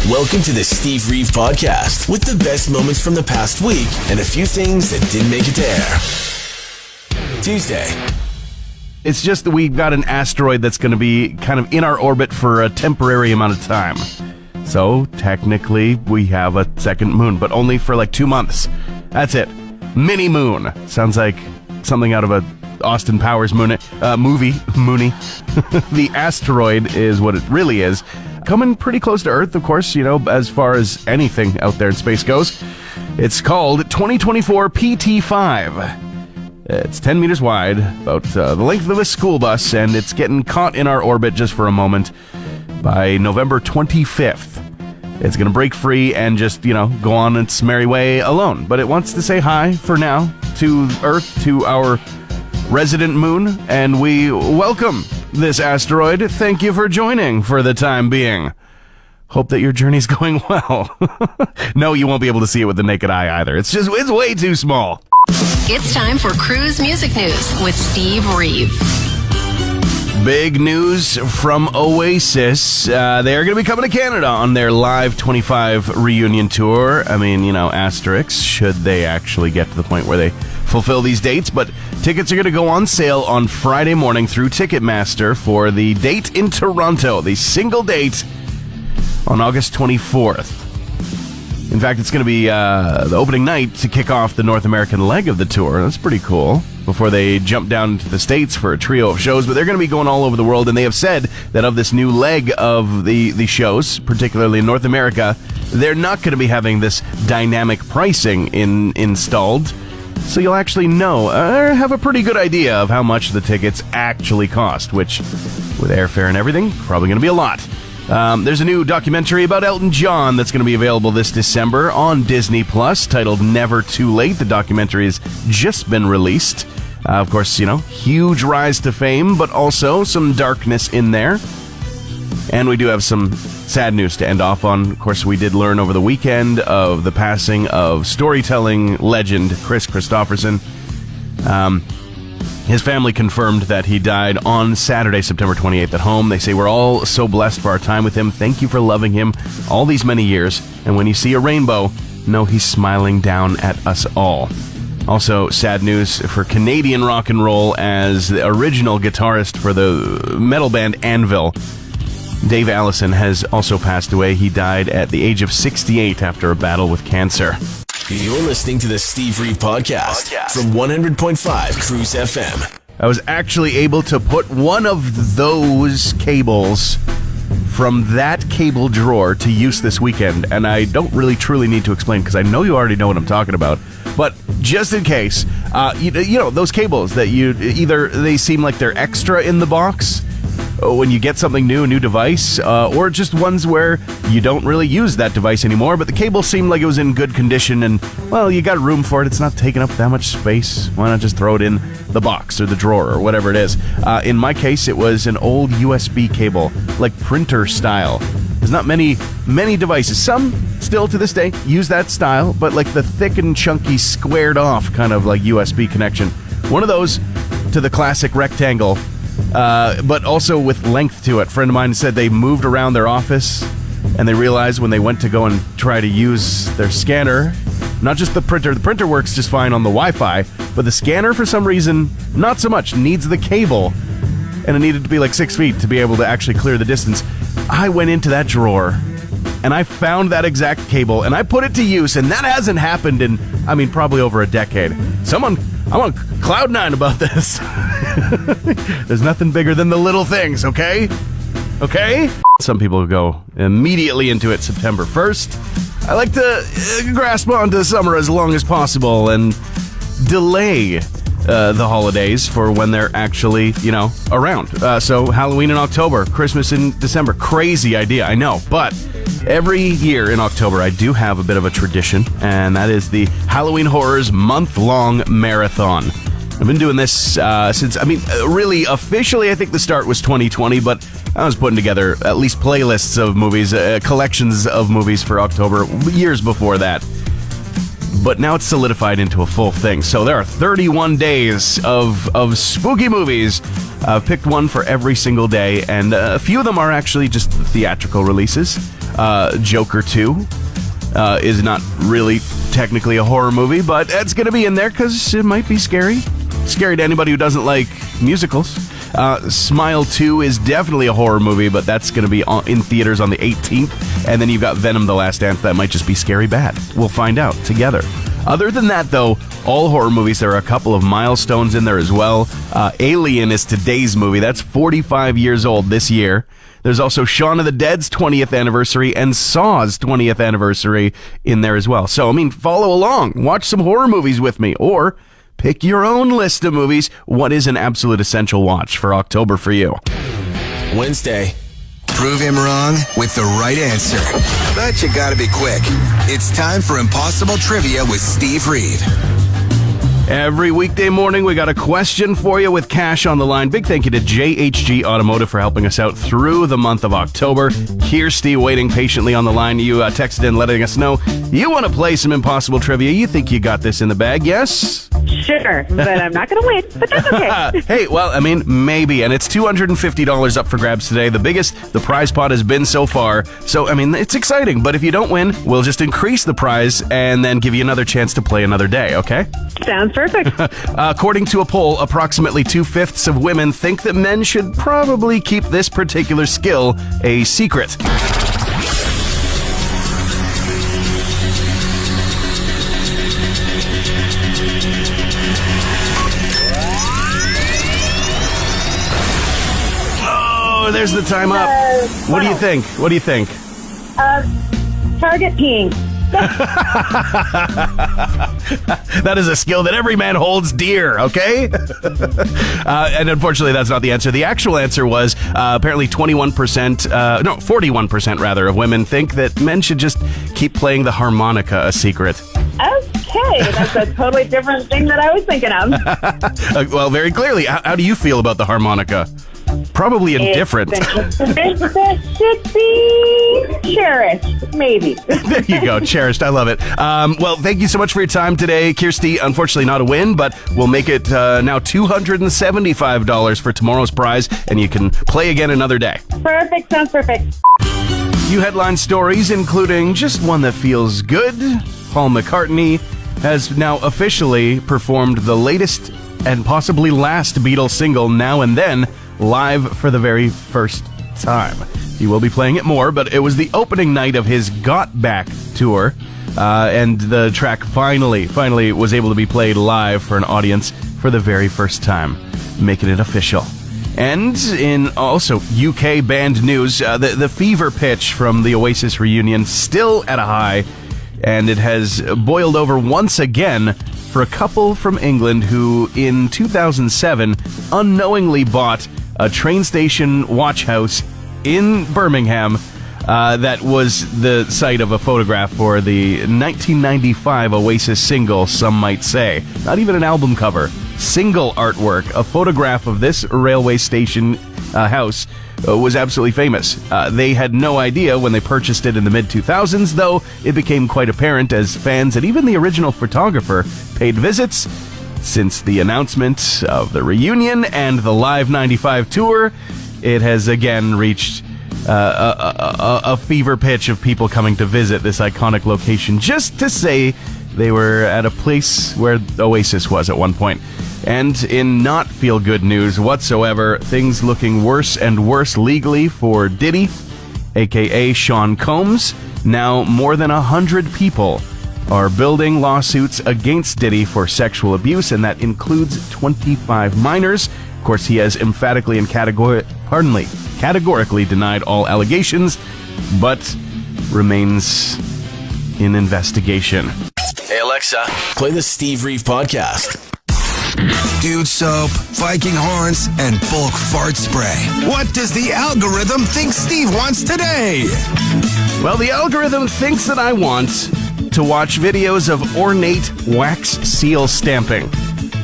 Welcome to the Steve Reeve Podcast with the best moments from the past week and a few things that didn't make it to air. Tuesday. It's just that we got an asteroid that's going to be kind of in our orbit for a temporary amount of time. So, technically, we have a second moon, but only for like 2 months. That's it. Mini moon. Sounds like something out of a Austin Powers movie. Mooney. The asteroid is what it really is. Coming pretty close to Earth, of course, you know, as far as anything out there in space goes. It's called 2024 PT5. It's 10 meters wide, about the length of a school bus, and it's getting caught in our orbit just for a moment by November 25th. It's going to break free and just, you know, go on its merry way alone. But it wants to say hi for now to Earth, to our resident moon, and we welcome this asteroid. Thank you for joining for the time being. Hope that your journey's going well. No, you won't be able to see it with the naked eye either. It's way too small. It's time for Cruise Music News with Steve Reeve. Big news from Oasis. They are going to be coming to Canada on their Live 25 reunion tour. I mean, you know, asterisks, should they actually get to the point where they fulfill these dates. But tickets are going to go on sale on Friday morning through Ticketmaster for the date in Toronto, the single date on August 24th. In fact, it's going to be the opening night to kick off the North American leg of the tour. That's pretty cool. Before they jump down to the States for a trio of shows, but they're going to be going all over the world, and they have said that of this new leg of the shows, particularly in North America, they're not going to be having this dynamic pricing installed, so you'll actually know, have a pretty good idea of how much the tickets actually cost, which, with airfare and everything, probably going to be a lot. There's a new documentary about Elton John that's going to be available this December on Disney Plus, titled Never Too Late. The documentary has just been released. Of course, you know, huge rise to fame, but also some darkness in there. And we do have some sad news to end off on. Of course, we did learn over the weekend of the passing of storytelling legend Chris Christopherson. His family confirmed that he died on Saturday, September 28th at home. They say we're all so blessed for our time with him. Thank you for loving him all these many years. And when you see a rainbow, know he's smiling down at us all. Also, sad news for Canadian rock and roll, as the original guitarist for the metal band Anvil, Dave Allison, has also passed away. He died at the age of 68 after a battle with cancer. You're listening to the Steve Reeve Podcast from 100.5 Cruz FM. I was actually able to put one of those cables from that cable drawer to use this weekend, and I don't really truly need to explain because I know you already know what I'm talking about. But just in case, you know, those cables that you either they seem like they're extra in the box when you get something new, a new device, or just ones where you don't really use that device anymore, but the cable seemed like it was in good condition and, well, you got room for it. It's not taking up that much space. Why not just throw it in the box or the drawer or whatever it is? In my case, it was an old USB cable, like printer style. There's not many devices. Some still to this day use that style, but like the thick and chunky squared off kind of like USB connection. One of those to the classic rectangle, but also with length to it. A friend of mine said they moved around their office and they realized when they went to go and try to use their scanner, not just the printer works just fine on the Wi-Fi, but the scanner for some reason, not so much, needs the cable, and it needed to be like 6 feet to be able to actually clear the distance. I went into that drawer and I found that exact cable and I put it to use, and that hasn't happened in, I mean, probably over a decade. I'm on cloud nine about this. There's nothing bigger than the little things, okay? Okay? Some people go immediately into it September 1st. I like to grasp onto summer as long as possible and delay the holidays for when they're actually, you know, around. So Halloween in October, Christmas in December. Crazy idea, I know. But every year in October, I do have a bit of a tradition, and that is the Halloween Horrors month-long marathon. I've been doing this since, really officially, I think the start was 2020, but I was putting together at least playlists of movies, collections of movies for October years before that. But now it's solidified into a full thing. So there are 31 days of spooky movies. I've picked one for every single day, and a few of them are actually just theatrical releases. Joker 2 is not really technically a horror movie, but it's going to be in there because it might be scary. Scary to anybody who doesn't like musicals. Smile 2 is definitely a horror movie, but that's going to be in theaters on the 18th. And then you've got Venom: The Last Dance. That might just be scary bad. We'll find out together. Other than that, though, all horror movies, there are a couple of milestones in there as well. Alien is today's movie. That's 45 years old this year. There's also Shaun of the Dead's 20th anniversary and Saw's 20th anniversary in there as well. So, I mean, follow along. Watch some horror movies with me, or pick your own list of movies. What is an absolute essential watch for October for you? Wednesday. Prove him wrong with the right answer. But you gotta be quick. It's time for Impossible Trivia with Steve Reeve. Every weekday morning, we got a question for you with cash on the line. Big thank you to JHG Automotive for helping us out through the month of October. Kirsty waiting patiently on the line. You texted in letting us know you want to play some Impossible Trivia. You think you got this in the bag, yes? Sure, but I'm not going to win, but that's okay. Hey, well, I mean, maybe. And it's $250 up for grabs today. The biggest the prize pot has been so far. So, I mean, it's exciting. But if you don't win, we'll just increase the prize and then give you another chance to play another day, okay? Sounds perfect. According to a poll, approximately 2/5 of women think that men should probably keep this particular skill a secret. Oh, there's the time up. What do you think? What do you think? Target peeing. That is a skill that every man holds dear, okay? And unfortunately, that's not the answer. The actual answer was apparently 41% rather, of women think that men should just keep playing the harmonica a secret. Okay, that's a totally different thing that I was thinking of. Well, very clearly. How do you feel about the harmonica? Probably indifferent. It should be cherished, maybe. There you go, cherished. I love it. Well, thank you so much for your time today, Kirsty. Unfortunately, not a win, but we'll make it now $275 for tomorrow's prize, and you can play again another day. Perfect, sounds perfect. Few headline stories, including just one that feels good. Paul McCartney has now officially performed the latest and possibly last Beatles single, Now and Then, live for the very first time. He will be playing it more, but it was the opening night of his Got Back tour, and the track finally was able to be played live for an audience for the very first time, making it official. And in also UK band news, the fever pitch from the Oasis reunion still at a high, and it has boiled over once again for a couple from England who, in 2007, unknowingly bought a train station watch house in Birmingham that was the site of a photograph for the 1995 Oasis single, Some Might Say. Not even an album cover. Single artwork, a photograph of this railway station house was absolutely famous. They had no idea when they purchased it in the mid-2000s, though it became quite apparent as fans and even the original photographer paid visits. Since the announcement of the reunion and the Live 95 tour, it has again reached a fever pitch of people coming to visit this iconic location just to say they were at a place where Oasis was at one point. And in not feel-good news whatsoever, things looking worse and worse legally for Diddy, a.k.a. Sean Combs. Now more than 100 people are building lawsuits against Diddy for sexual abuse, and that includes 25 minors. Of course, he has emphatically and categorically denied all allegations, but remains in investigation. Hey Alexa, play the Steve Reeve podcast. Dude soap, Viking horns, and bulk fart spray. What does the algorithm think Steve wants today? Well, the algorithm thinks that I want to watch videos of ornate wax seal stamping.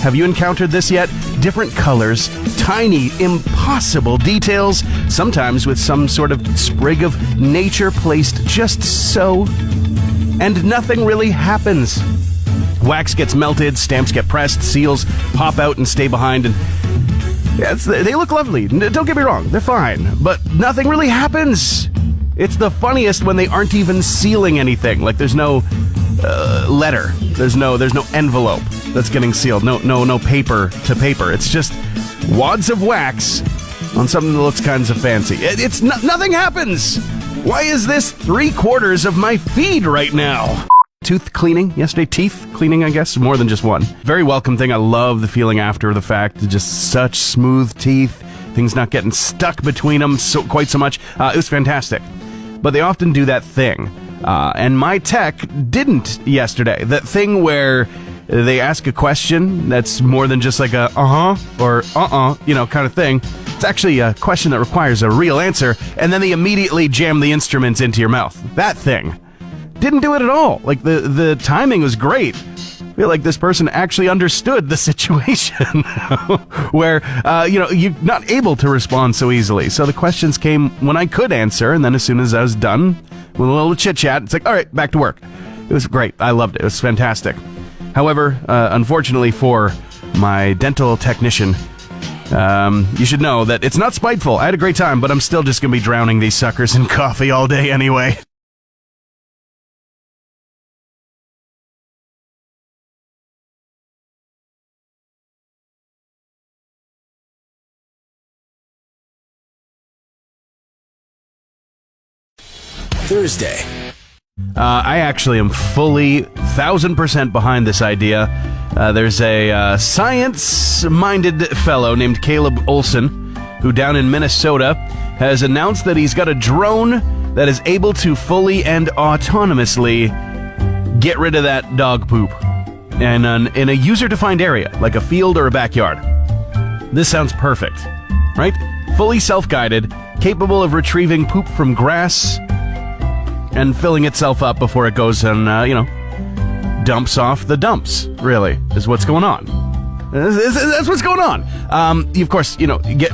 Have you encountered this yet? Different colors, tiny, impossible details, sometimes with some sort of sprig of nature placed just so, and nothing really happens. Wax gets melted, stamps get pressed, seals pop out and stay behind, and yeah, they look lovely. Don't get me wrong, they're fine, but nothing really happens. It's the funniest when they aren't even sealing anything. Like there's no letter. There's no envelope that's getting sealed. No paper to paper. It's just wads of wax on something that looks kinds of fancy. Nothing happens. Why is this 3/4 of my feed right now? Tooth cleaning yesterday. Teeth cleaning, I guess. More than just one. Very welcome thing. I love the feeling after the fact. Just such smooth teeth. Things not getting stuck between them quite so much. It was fantastic. But they often do that thing. And my tech didn't yesterday. That thing where they ask a question that's more than just like a or kind of thing. It's actually a question that requires a real answer, and then they immediately jam the instruments into your mouth. That thing didn't do it at all. Like the timing was great. I feel like this person actually understood the situation where you're not able to respond so easily. So the questions came when I could answer, and then as soon as I was done with a little chit chat, it's like, all right, back to work. It was great. I loved it. It was fantastic. However, unfortunately for my dental technician, you should know that it's not spiteful. I had a great time, but I'm still just going to be drowning these suckers in coffee all day anyway. Thursday. I actually am fully 1,000% behind this idea. There's a science-minded fellow named Caleb Olson, who down in Minnesota has announced that he's got a drone that is able to fully and autonomously get rid of that dog poop in a user-defined area, like a field or a backyard. This sounds perfect, right? Fully self-guided, capable of retrieving poop from grass and filling itself up before it goes and, dumps off the dumps, really, is what's going on. That's what's going on. Of course,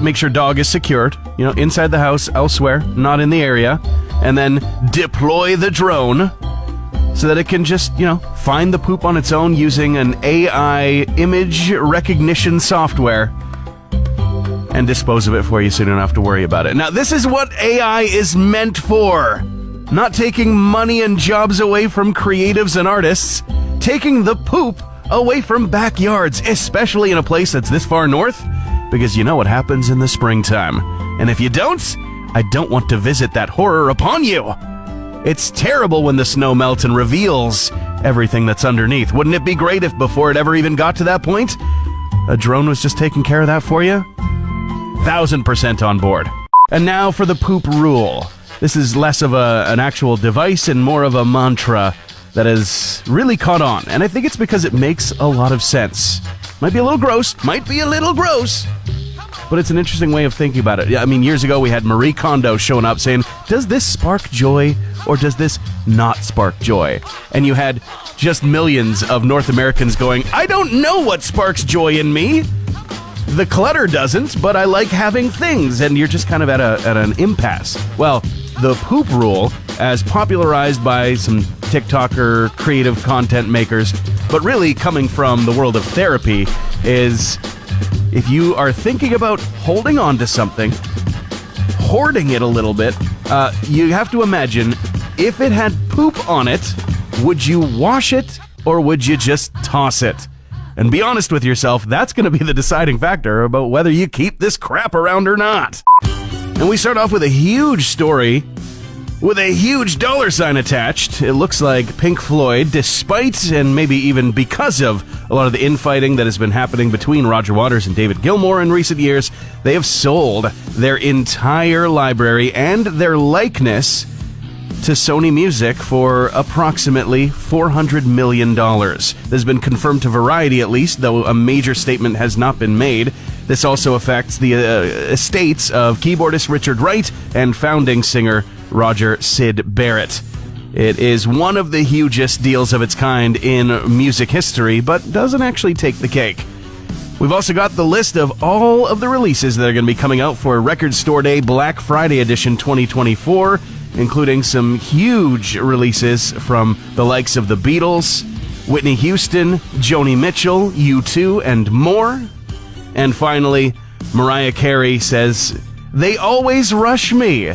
make sure dog is secured, inside the house, elsewhere, not in the area, and then deploy the drone so that it can just, find the poop on its own using an AI image recognition software and dispose of it for you so you don't have to worry about it. Now, this is what AI is meant for. Not taking money and jobs away from creatives and artists, taking the poop away from backyards, especially in a place that's this far north, because you know what happens in the springtime. And if you don't, I don't want to visit that horror upon you. It's terrible when the snow melts and reveals everything that's underneath. Wouldn't it be great if before it ever even got to that point, a drone was just taking care of that for you? 1,000% on board. And now for the poop rule. This is less of an actual device and more of a mantra that has really caught on. And I think it's because it makes a lot of sense. Might be a little gross, but it's an interesting way of thinking about it. Yeah, I mean, years ago we had Marie Kondo showing up saying, does this spark joy or does this not spark joy? And you had just millions of North Americans going, I don't know what sparks joy in me. The clutter doesn't, but I like having things. And you're just kind of at an impasse. Well, the poop rule, as popularized by some TikToker creative content makers, but really coming from the world of therapy, is if you are thinking about holding on to something, hoarding it a little bit, you have to imagine, if it had poop on it, would you wash it or would you just toss it? And be honest with yourself, that's going to be the deciding factor about whether you keep this crap around or not. And we start off with a huge story with a huge dollar sign attached. It looks like Pink Floyd, despite and maybe even because of a lot of the infighting that has been happening between Roger Waters and David Gilmour in recent years, they have sold their entire library and their likeness to Sony Music for approximately $400 million. This has been confirmed to Variety, at least, though a major statement has not been made. This also affects the estates of keyboardist Richard Wright and founding singer Roger Sid Barrett. It is one of the hugest deals of its kind in music history, but doesn't actually take the cake. We've also got the list of all of the releases that are going to be coming out for Record Store Day Black Friday Edition 2024, including some huge releases from the likes of the Beatles, Whitney Houston, Joni Mitchell, U2, and more. And finally, Mariah Carey says, "They always rush me."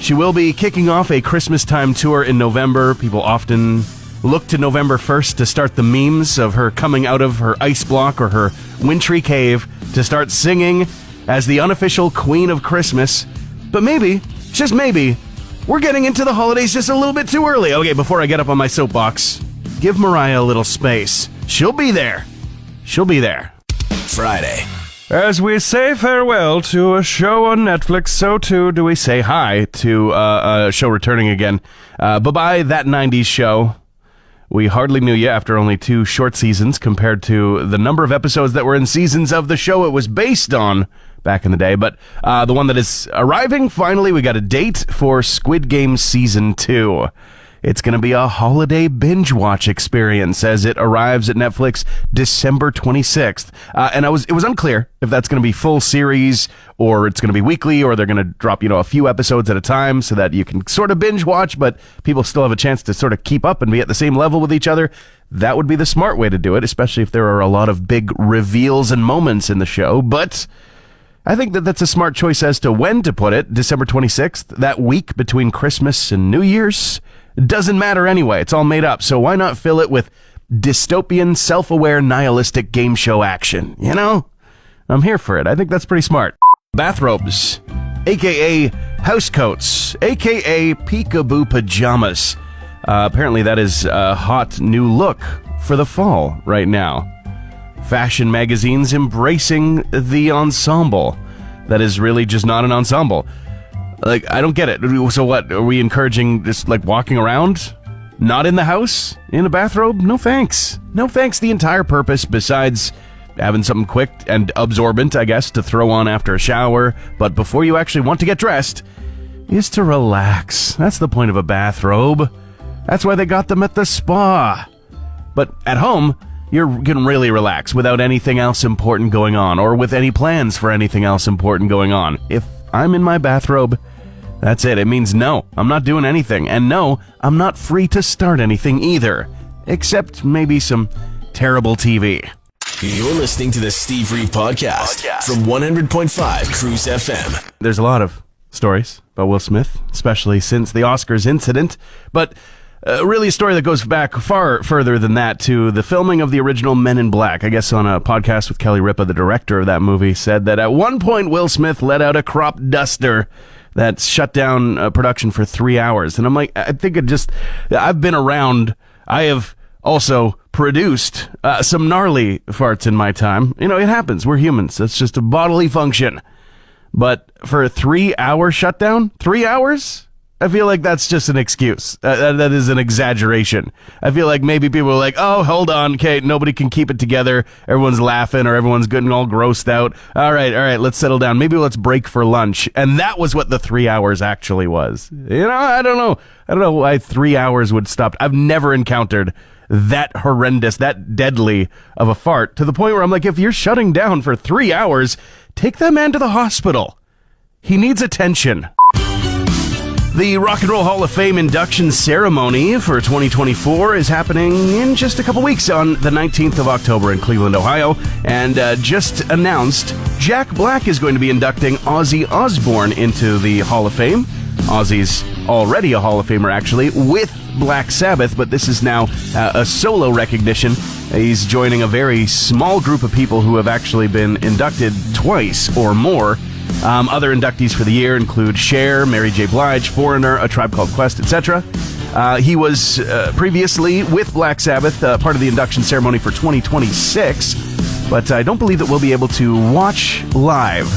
She will be kicking off a Christmas time tour in November. People often look to November 1st to start the memes of her coming out of her ice block or her wintry cave to start singing as the unofficial Queen of Christmas. But maybe, just maybe, we're getting into the holidays just a little bit too early. Okay, before I get up on my soapbox, give Mariah a little space. She'll be there. She'll be there. Friday. As we say farewell to a show on Netflix, so too do we say hi to a show returning again. Bye-bye, That 90s Show. We hardly knew you after only 2 short seasons compared to the number of episodes that were in seasons of the show it was based on back in the day. But the one that is arriving, finally, we got a date for Squid Game Season 2. It's going to be a holiday binge watch experience as it arrives at Netflix December 26th. And it was unclear if that's going to be full series or it's going to be weekly or they're going to drop, a few episodes at a time so that you can sort of binge watch, but people still have a chance to sort of keep up and be at the same level with each other. That would be the smart way to do it, especially if there are a lot of big reveals and moments in the show. But I think that that's a smart choice as to when to put it. December 26th, that week between Christmas and New Year's. It doesn't matter anyway. It's all made up. So why not fill it with dystopian, self-aware, nihilistic game show action? I'm here for it. I think that's pretty smart. Bathrobes, a.k.a. housecoats, a.k.a. peekaboo pajamas. Apparently that is a hot new look for the fall right now. Fashion magazines embracing the ensemble. That is really just not an ensemble. I don't get it. So what, are we encouraging just, walking around? Not in the house? In a bathrobe? No thanks. No thanks. The entire purpose, besides having something quick and absorbent, I guess, to throw on after a shower, but before you actually want to get dressed, is to relax. That's the point of a bathrobe. That's why they got them at the spa. But at home, you can really relax without anything else important going on, or with any plans for anything else important going on. If I'm in my bathrobe, that's it. It means no, I'm not doing anything. And no, I'm not free to start anything either. Except maybe some terrible TV. You're listening to the Steve Reeve Podcast from 100.5 Cruz FM. There's a lot of stories about Will Smith, especially since the Oscars incident. But really a story that goes back far further than that to the filming of the original Men in Black. I guess on a podcast with Kelly Ripa, the director of that movie, said that at one point Will Smith let out a crop duster that shut down production for 3 hours. And I'm like, I think I've been around. I have also produced some gnarly farts in my time. It happens. We're humans. That's just a bodily function. But for a 3-hour shutdown, 3 hours? I feel like that's just an excuse. That is an exaggeration. I feel like maybe people are like, oh, hold on, okay, nobody can keep it together. Everyone's laughing or everyone's getting all grossed out. All right, let's settle down. Maybe let's break for lunch. And that was what the 3 hours actually was. I don't know why 3 hours would stop. I've never encountered that horrendous, that deadly of a fart to the point where I'm like, if you're shutting down for 3 hours, take that man to the hospital. He needs attention. The Rock and Roll Hall of Fame induction ceremony for 2024 is happening in just a couple weeks on the 19th of October in Cleveland, Ohio. And just announced, Jack Black is going to be inducting Ozzy Osbourne into the Hall of Fame. Ozzy's already a Hall of Famer, actually, with Black Sabbath, but this is now a solo recognition. He's joining a very small group of people who have actually been inducted twice or more. Other inductees for the year include Cher, Mary J. Blige, Foreigner, A Tribe Called Quest, etc. He was previously with Black Sabbath, part of the induction ceremony for 2026, but I don't believe that we'll be able to watch live.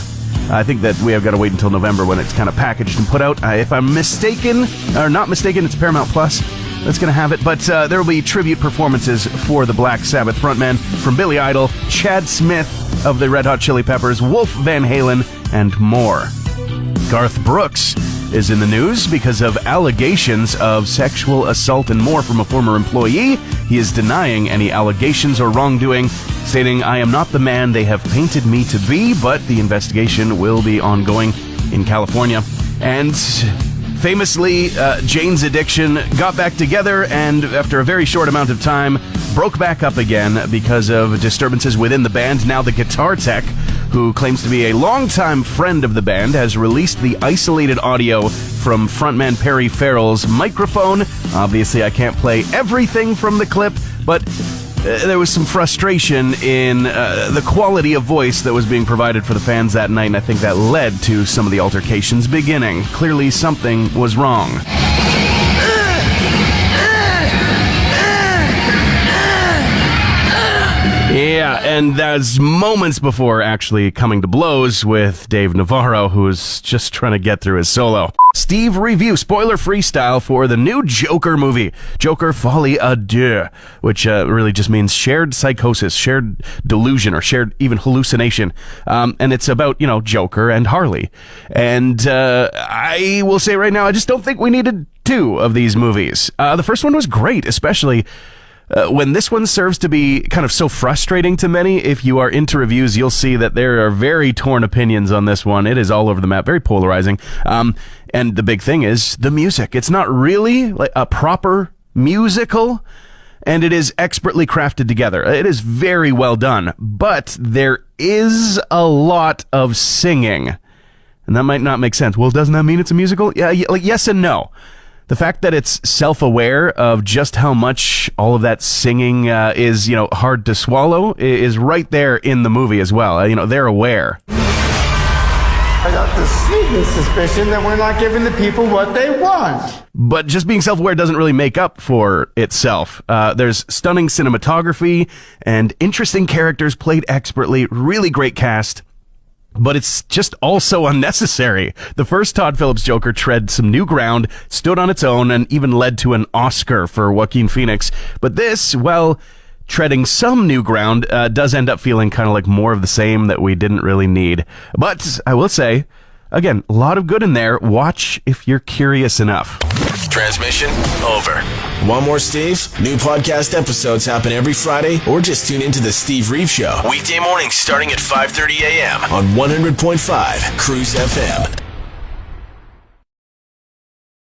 I think that we have got to wait until November when it's kind of packaged and put out. If I'm mistaken, or not mistaken, it's Paramount Plus that's going to have it. But there will be tribute performances for the Black Sabbath frontman from Billy Idol, Chad Smith of the Red Hot Chili Peppers, Wolf Van Halen, and more. Garth Brooks is in the news because of allegations of sexual assault and more from a former employee. He is denying any allegations or wrongdoing, stating, "I am not the man they have painted me to be," but the investigation will be ongoing in California. And famously, Jane's Addiction got back together and after a very short amount of time broke back up again because of disturbances within the band. Now the guitar tech who claims to be a longtime friend of the band, has released the isolated audio from frontman Perry Farrell's microphone. Obviously, I can't play everything from the clip, but there was some frustration in the quality of voice that was being provided for the fans that night, and I think that led to some of the altercations beginning. Clearly, something was wrong. Yeah, and that's moments before actually coming to blows with Dave Navarro, who is just trying to get through his solo. Steve Review, spoiler freestyle for the new Joker movie, Joker Folie à Deux, which really just means shared psychosis, shared delusion, or shared even hallucination. And it's about, Joker and Harley. And I will say right now, I just don't think we needed two of these movies. The first one was great, especially when this one serves to be kind of so frustrating to many. If you are into reviews, you'll see that there are very torn opinions on this one. It is all over the map, very polarizing. And the big thing is the music. It's not really like a proper musical, and it is expertly crafted together. It is very well done, but there is a lot of singing. And that might not make sense. Well, doesn't that mean it's a musical? Yeah, like yes and no. The fact that it's self-aware of just how much all of that singing is, hard to swallow is right there in the movie as well. They're aware. I got the sneaking suspicion that we're not giving the people what they want. But just being self-aware doesn't really make up for itself. There's stunning cinematography and interesting characters played expertly, really great cast. But it's just all so unnecessary. The first Todd Phillips Joker tread some new ground, stood on its own, and even led to an Oscar for Joaquin Phoenix. But this, well, treading some new ground, does end up feeling kind of like more of the same that we didn't really need. But I will say, again, a lot of good in there. Watch if you're curious enough. Transmission over. Want more Steve? New podcast episodes happen every Friday, or just tune into the Steve Reeve Show. Weekday mornings starting at 5:30 a.m. on 100.5 Cruz FM.